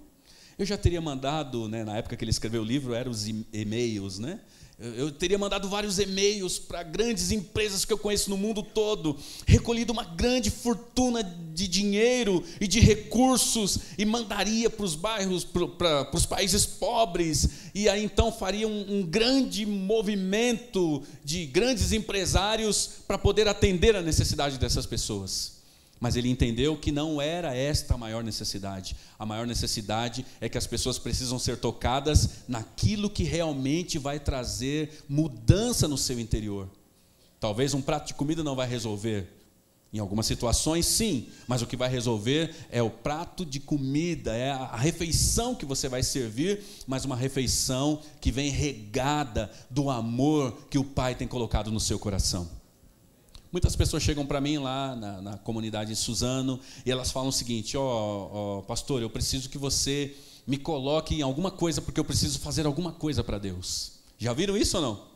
já teria mandado, né, na época que ele escreveu o livro, eram os e-mails, né? Eu teria mandado vários e-mails para grandes empresas que eu conheço no mundo todo, recolhido uma grande fortuna de dinheiro e de recursos e mandaria para os bairros, para os países pobres, e aí então faria um grande movimento de grandes empresários para poder atender a necessidade dessas pessoas. Mas ele entendeu que não era esta a maior necessidade. A maior necessidade é que as pessoas precisam ser tocadas naquilo que realmente vai trazer mudança no seu interior. Talvez um prato de comida não vai resolver. Em algumas situações, sim, mas o que vai resolver é o prato de comida, é a refeição que você vai servir, mas uma refeição que vem regada do amor que o Pai tem colocado no seu coração. Muitas pessoas chegam para mim lá na comunidade em Suzano e elas falam o seguinte, pastor, eu preciso que você me coloque em alguma coisa porque eu preciso fazer alguma coisa para Deus. Já viram isso ou não?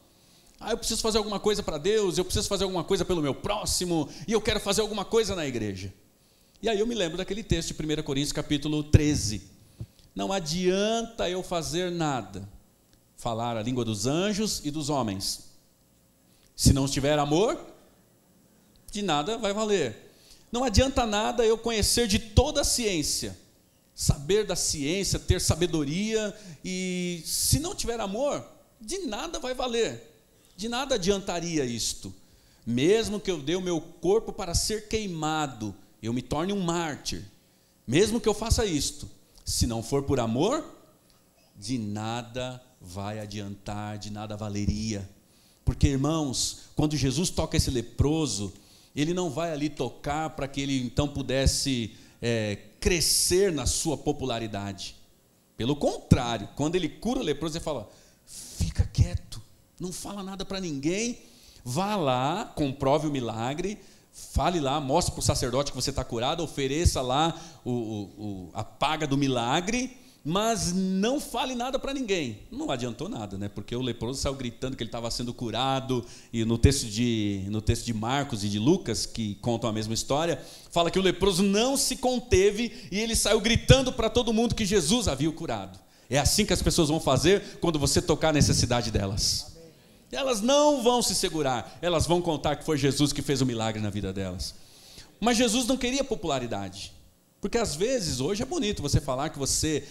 Eu preciso fazer alguma coisa para Deus, eu preciso fazer alguma coisa pelo meu próximo e eu quero fazer alguma coisa na igreja. E aí eu me lembro daquele texto de 1 Coríntios capítulo 13. Não adianta eu fazer nada, falar a língua dos anjos e dos homens. Se não tiver amor, de nada vai valer. Não adianta nada eu conhecer de toda a ciência, saber da ciência, ter sabedoria, e se não tiver amor, de nada vai valer, de nada adiantaria isto. Mesmo que eu dê o meu corpo para ser queimado, eu me torne um mártir, mesmo que eu faça isto, se não for por amor, de nada vai adiantar, de nada valeria. Porque, irmãos, quando Jesus toca esse leproso, ele não vai ali tocar para que ele então pudesse crescer na sua popularidade. Pelo contrário, quando ele cura o leproso, ele fala, fica quieto, não fala nada para ninguém, vá lá, comprove o milagre, fale lá, mostre para o sacerdote que você está curado, ofereça lá a paga do milagre, mas não fale nada para ninguém. Não adiantou nada, né? Porque o leproso saiu gritando que ele estava sendo curado, e no texto de Marcos e de Lucas, que contam a mesma história, fala que o leproso não se conteve e ele saiu gritando para todo mundo que Jesus havia o curado. É assim que as pessoas vão fazer quando você tocar a necessidade delas. Amém. Elas não vão se segurar, elas vão contar que foi Jesus que fez o milagre na vida delas. Mas Jesus não queria popularidade. Porque às vezes, hoje é bonito você falar que você,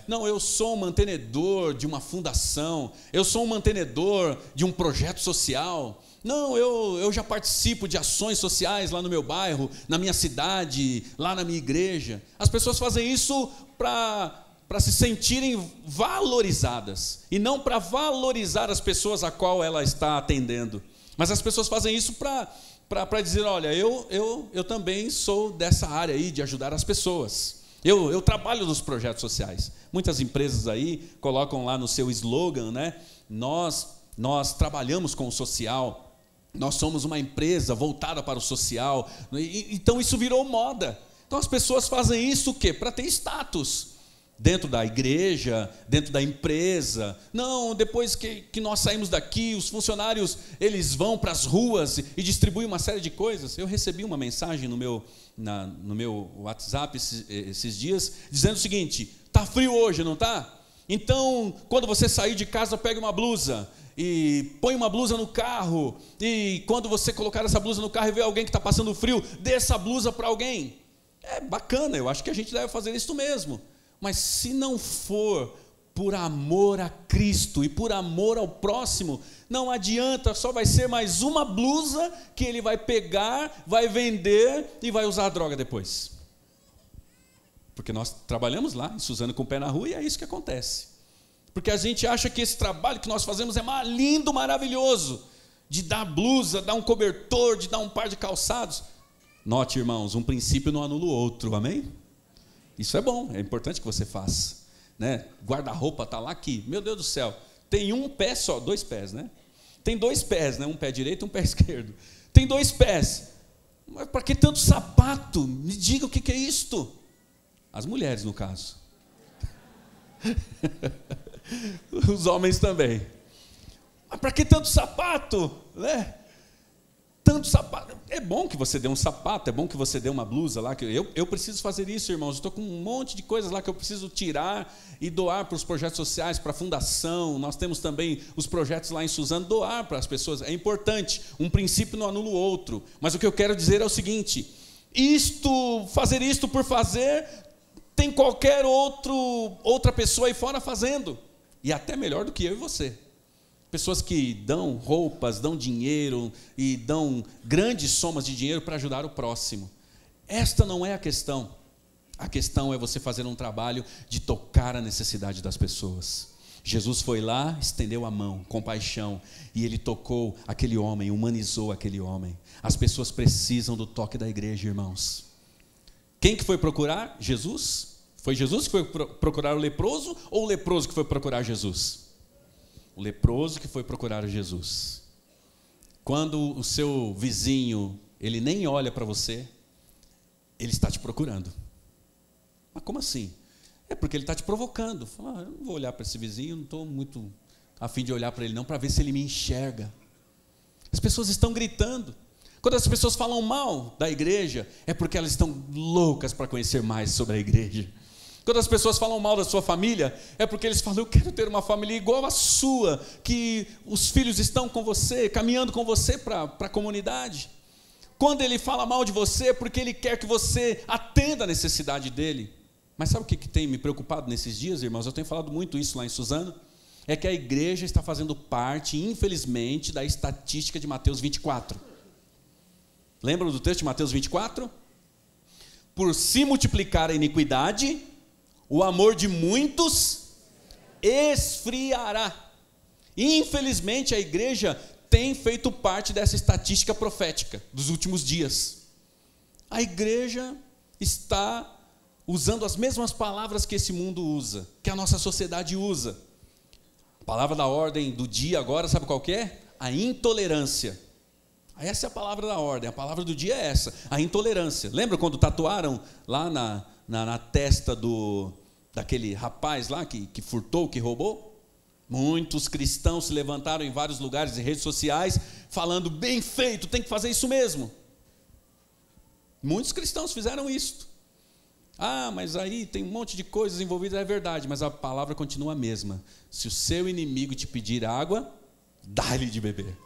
não, eu sou um mantenedor de uma fundação, eu sou um mantenedor de um projeto social, não, eu já participo de ações sociais lá no meu bairro, na minha cidade, lá na minha igreja. As pessoas fazem isso para se sentirem valorizadas, e não para valorizar as pessoas a qual ela está atendendo. Mas as pessoas fazem isso para dizer, olha, eu também sou dessa área aí de ajudar as pessoas. Eu trabalho nos projetos sociais. Muitas empresas aí colocam lá no seu slogan, né? Nós trabalhamos com o social, nós somos uma empresa voltada para o social. Então isso virou moda. Então as pessoas fazem isso o quê? Para ter status. Dentro da igreja, dentro da empresa. Não, depois que nós saímos daqui, os funcionários, eles vão para as ruas e distribuem uma série de coisas. Eu recebi uma mensagem no meu WhatsApp esses dias, dizendo o seguinte: está frio hoje, não está? Então, quando você sair de casa, pegue uma blusa e põe uma blusa no carro, e quando você colocar essa blusa no carro e ver alguém que está passando frio, dê essa blusa para alguém. É bacana, eu acho que a gente deve fazer isso mesmo. Mas se não for por amor a Cristo e por amor ao próximo, não adianta, só vai ser mais uma blusa que ele vai pegar, vai vender e vai usar a droga depois. Porque nós trabalhamos lá, em Suzano com o pé na rua, e é isso que acontece. Porque a gente acha que esse trabalho que nós fazemos é lindo, maravilhoso, de dar blusa, dar um cobertor, de dar um par de calçados. Note, irmãos, um princípio não anula o outro, amém? Isso é bom, é importante que você faça, né? Guarda-roupa está lá aqui, meu Deus do céu, tem um pé só, 2 pés, né? Tem 2 pés, né? Um pé direito e um pé esquerdo. Tem 2 pés. Mas para que tanto sapato? Me diga o que é isto? As mulheres, no caso. Os homens também. Mas para que tanto sapato, né? Tanto sapato. É bom que você dê um sapato, é bom que você dê uma blusa lá. Eu preciso fazer isso, irmãos. Estou com um monte de coisas lá que eu preciso tirar e doar para os projetos sociais, para a fundação. Nós temos também os projetos lá em Suzano, doar para as pessoas. É importante, um princípio não anula o outro. Mas o que eu quero dizer é o seguinte: fazer isto por fazer, tem qualquer outra pessoa aí fora fazendo. E até melhor do que eu e você. Pessoas que dão roupas, dão dinheiro e dão grandes somas de dinheiro para ajudar o próximo. Esta não é a questão. A questão é você fazer um trabalho de tocar a necessidade das pessoas. Jesus foi lá, estendeu a mão, compaixão, e ele tocou aquele homem, humanizou aquele homem. As pessoas precisam do toque da igreja, irmãos. Quem que foi procurar? Jesus? Foi Jesus que foi procurar o leproso ou o leproso que foi procurar Jesus? O leproso que foi procurar Jesus. Quando o seu vizinho, ele nem olha para você, ele está te procurando. Mas como assim? É porque ele está te provocando. Fala, eu não vou olhar para esse vizinho, não estou muito a fim de olhar para ele não, para ver se ele me enxerga. As pessoas estão gritando. Quando as pessoas falam mal da igreja, é porque elas estão loucas para conhecer mais sobre a igreja. Quando as pessoas falam mal da sua família, é porque eles falam, eu quero ter uma família igual à sua, que os filhos estão com você, caminhando com você para a comunidade. Quando ele fala mal de você, é porque ele quer que você atenda a necessidade dele. Mas sabe o que tem me preocupado nesses dias, irmãos? Eu tenho falado muito isso lá em Suzano. É que a igreja está fazendo parte, infelizmente, da estatística de Mateus 24. Lembram do texto de Mateus 24? Por se multiplicar a iniquidade, o amor de muitos esfriará. Infelizmente, a igreja tem feito parte dessa estatística profética dos últimos dias. A igreja está usando as mesmas palavras que esse mundo usa, que a nossa sociedade usa. A palavra da ordem do dia agora, sabe qual que é? A intolerância. Essa é a palavra da ordem, a palavra do dia é essa, a intolerância. Lembra quando tatuaram lá na testa daquele rapaz lá que furtou, que roubou? Muitos cristãos se levantaram em vários lugares, em redes sociais, falando, bem feito, tem que fazer isso mesmo. Muitos cristãos fizeram isso. Ah, mas aí tem um monte de coisas envolvidas, é verdade, mas a palavra continua a mesma. Se o seu inimigo te pedir água, dá-lhe de beber.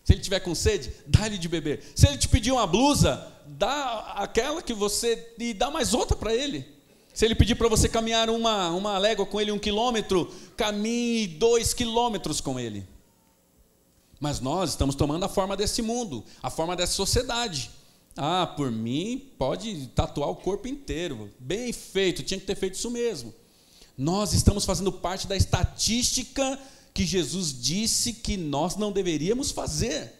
Se ele tiver com sede, dá-lhe de beber. Se ele te pedir uma blusa, dá aquela que você, e dá mais outra para ele. Se ele pedir para você caminhar uma légua com ele, 1 quilômetro, caminhe 2 quilômetros com ele. Mas nós estamos tomando a forma desse mundo, a forma dessa sociedade. Ah, por mim, pode tatuar o corpo inteiro. Bem feito, tinha que ter feito isso mesmo. Nós estamos fazendo parte da estatística que Jesus disse que nós não deveríamos fazer.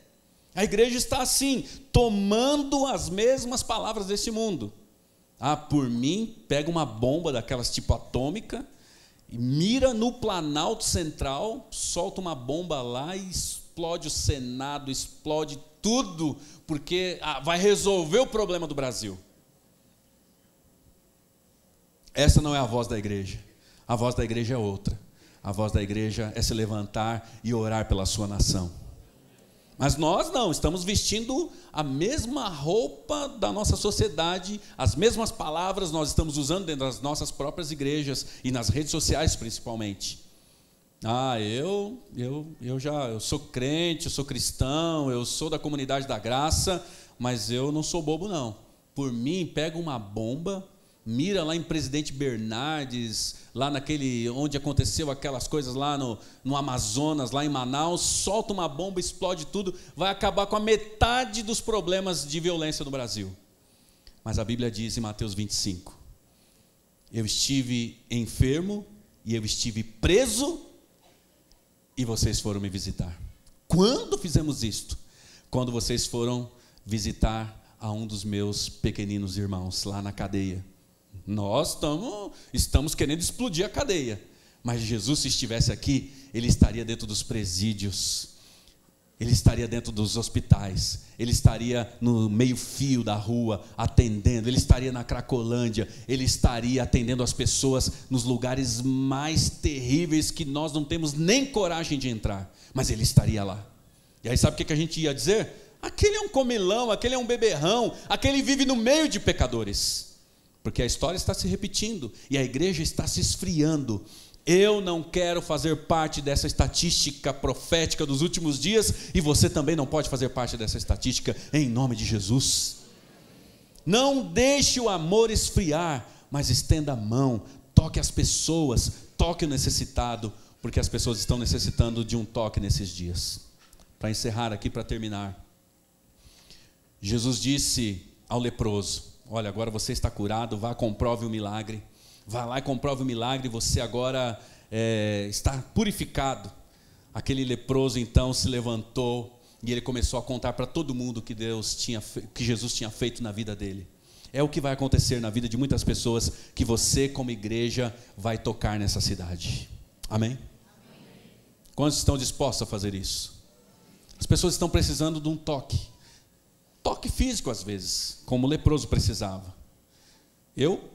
A igreja está assim, tomando as mesmas palavras desse mundo. Por mim, pega uma bomba daquelas tipo atômica, mira no Planalto Central, solta uma bomba lá e explode o Senado, explode tudo, porque vai resolver o problema do Brasil. Essa não é a voz da igreja. A voz da igreja é outra. A voz da igreja é se levantar e orar pela sua nação. Mas nós não, estamos vestindo a mesma roupa da nossa sociedade, as mesmas palavras nós estamos usando dentro das nossas próprias igrejas e nas redes sociais principalmente. Eu sou crente, eu sou cristão, eu sou da comunidade da graça, mas eu não sou bobo não. Por mim, pega uma bomba, mira lá em Presidente Bernardes, lá naquele, onde aconteceu aquelas coisas lá no Amazonas, lá em Manaus, solta uma bomba, explode tudo, vai acabar com a metade dos problemas de violência no Brasil. Mas a Bíblia diz em Mateus 25, eu estive enfermo e eu estive preso e vocês foram me visitar. Quando fizemos isto? Quando vocês foram visitar a um dos meus pequeninos irmãos lá na cadeia. Nós estamos querendo explodir a cadeia, mas Jesus, se estivesse aqui, ele estaria dentro dos presídios, ele estaria dentro dos hospitais, ele estaria no meio-fio da rua atendendo, ele estaria na Cracolândia, ele estaria atendendo as pessoas nos lugares mais terríveis que nós não temos nem coragem de entrar, mas ele estaria lá. E aí sabe o que a gente ia dizer? Aquele é um comilão, aquele é um beberrão, aquele vive no meio de pecadores. Porque a história está se repetindo e a igreja está se esfriando. Eu não quero fazer parte dessa estatística profética dos últimos dias e você também não pode fazer parte dessa estatística em nome de Jesus. Não deixe o amor esfriar, mas estenda a mão, toque as pessoas, toque o necessitado, porque as pessoas estão necessitando de um toque nesses dias. Para encerrar aqui, para terminar, Jesus disse ao leproso: olha, agora você está curado, vá, comprove o milagre. Vá lá e comprove o milagre, você agora está purificado. Aquele leproso então se levantou e ele começou a contar para todo mundo que Jesus tinha feito na vida dele. É o que vai acontecer na vida de muitas pessoas, que você como igreja vai tocar nessa cidade. Amém? Quantos estão dispostos a fazer isso? As pessoas estão precisando de um toque físico às vezes, como o leproso precisava. Eu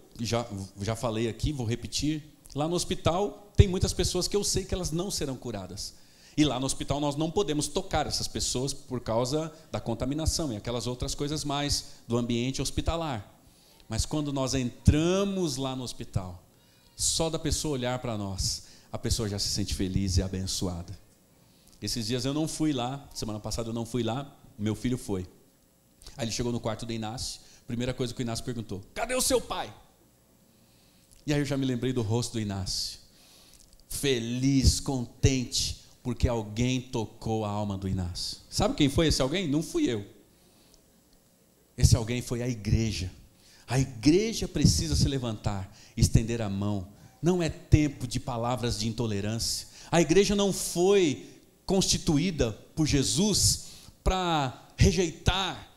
já falei aqui, vou repetir, lá no hospital tem muitas pessoas que eu sei que elas não serão curadas, e lá no hospital nós não podemos tocar essas pessoas por causa da contaminação e aquelas outras coisas mais do ambiente hospitalar. Mas quando nós entramos lá no hospital, só da pessoa olhar para nós, a pessoa já se sente feliz e abençoada. Esses dias eu não fui lá, semana passada eu não fui lá, meu filho foi. Aí ele chegou no quarto do Inácio, primeira coisa que o Inácio perguntou: cadê o seu pai? E aí eu já me lembrei do rosto do Inácio, feliz, contente, porque alguém tocou a alma do Inácio. Sabe quem foi esse alguém? Não fui eu. Esse alguém foi a igreja. A igreja precisa se levantar, estender a mão. Não é tempo de palavras de intolerância. A igreja não foi constituída por Jesus para rejeitar,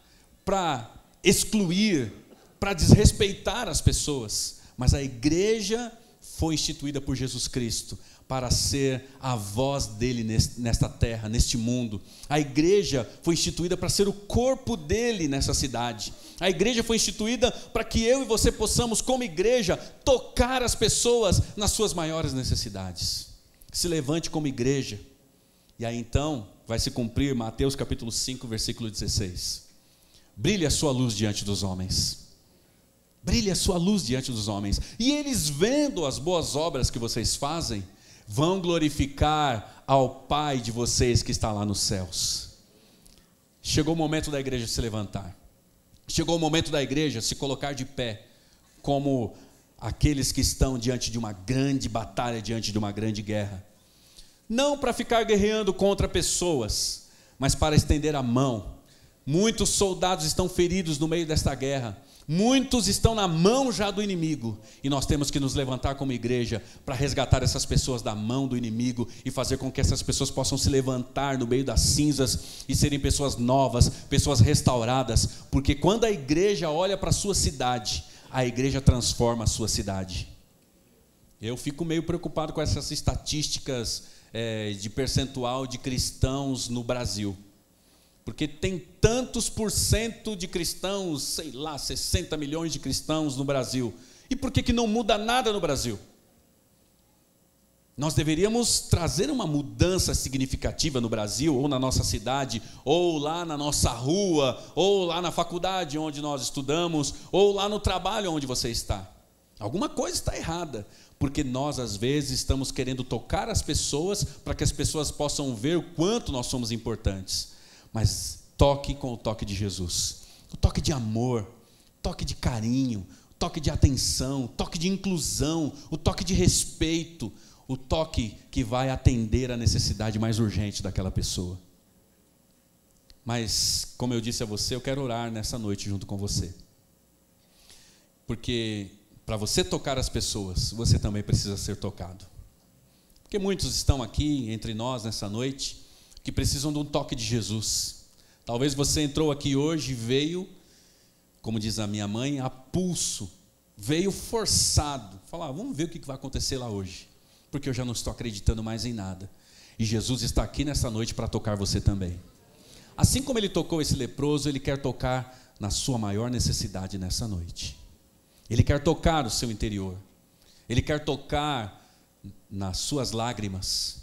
para excluir, para desrespeitar as pessoas, mas a igreja foi instituída por Jesus Cristo para ser a voz dele nesta terra, neste mundo. A igreja foi instituída para ser o corpo dele nessa cidade. A igreja foi instituída para que eu e você possamos, como igreja, tocar as pessoas nas suas maiores necessidades. Se levante como igreja, e aí então vai se cumprir Mateus capítulo 5, versículo 16. Brilhe a sua luz diante dos homens. Brilhe a sua luz diante dos homens. E eles, vendo as boas obras que vocês fazem, vão glorificar ao Pai de vocês que está lá nos céus. Chegou o momento da igreja se levantar. Chegou o momento da igreja se colocar de pé, como aqueles que estão diante de uma grande batalha, diante de uma grande guerra. Não para ficar guerreando contra pessoas, mas para estender a mão. Muitos soldados estão feridos no meio desta guerra. Muitos estão na mão já do inimigo, e nós temos que nos levantar como igreja para resgatar essas pessoas da mão do inimigo e fazer com que essas pessoas possam se levantar no meio das cinzas e serem pessoas novas, pessoas restauradas, porque quando a igreja olha para a sua cidade, a igreja transforma a sua cidade. Eu fico meio preocupado com essas estatísticas de percentual de cristãos no Brasil. Porque tem tantos por cento de cristãos, sei lá, 60 milhões de cristãos no Brasil. E por que não muda nada no Brasil? Nós deveríamos trazer uma mudança significativa no Brasil, ou na nossa cidade, ou lá na nossa rua, ou lá na faculdade onde nós estudamos, ou lá no trabalho onde você está. Alguma coisa está errada, porque nós às vezes estamos querendo tocar as pessoas para que as pessoas possam ver o quanto nós somos importantes. Mas toque com o toque de Jesus, o toque de amor, toque de carinho, toque de atenção, toque de inclusão, o toque de respeito, o toque que vai atender a necessidade mais urgente daquela pessoa. Mas, como eu disse a você, eu quero orar nessa noite junto com você, porque para você tocar as pessoas, você também precisa ser tocado. Porque muitos estão aqui entre nós nessa noite que precisam de um toque de Jesus. Talvez você entrou aqui hoje e veio, como diz a minha mãe, a pulso, veio forçado. Falar, vamos ver o que vai acontecer lá hoje, porque eu já não estou acreditando mais em nada. E Jesus está aqui nessa noite para tocar você também. Assim como Ele tocou esse leproso, Ele quer tocar na sua maior necessidade nessa noite. Ele quer tocar o seu interior. Ele quer tocar nas suas lágrimas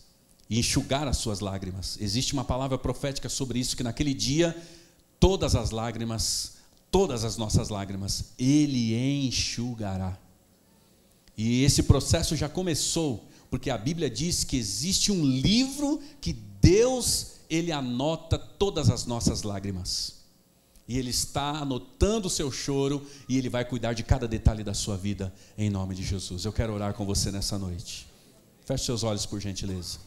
e enxugar as suas lágrimas. Existe uma palavra profética sobre isso, que naquele dia, todas as lágrimas, todas as nossas lágrimas, Ele enxugará. E esse processo já começou, porque a Bíblia diz que existe um livro que Deus, Ele anota todas as nossas lágrimas. E Ele está anotando o seu choro, e Ele vai cuidar de cada detalhe da sua vida, em nome de Jesus. Eu quero orar com você nessa noite. Feche seus olhos, por gentileza.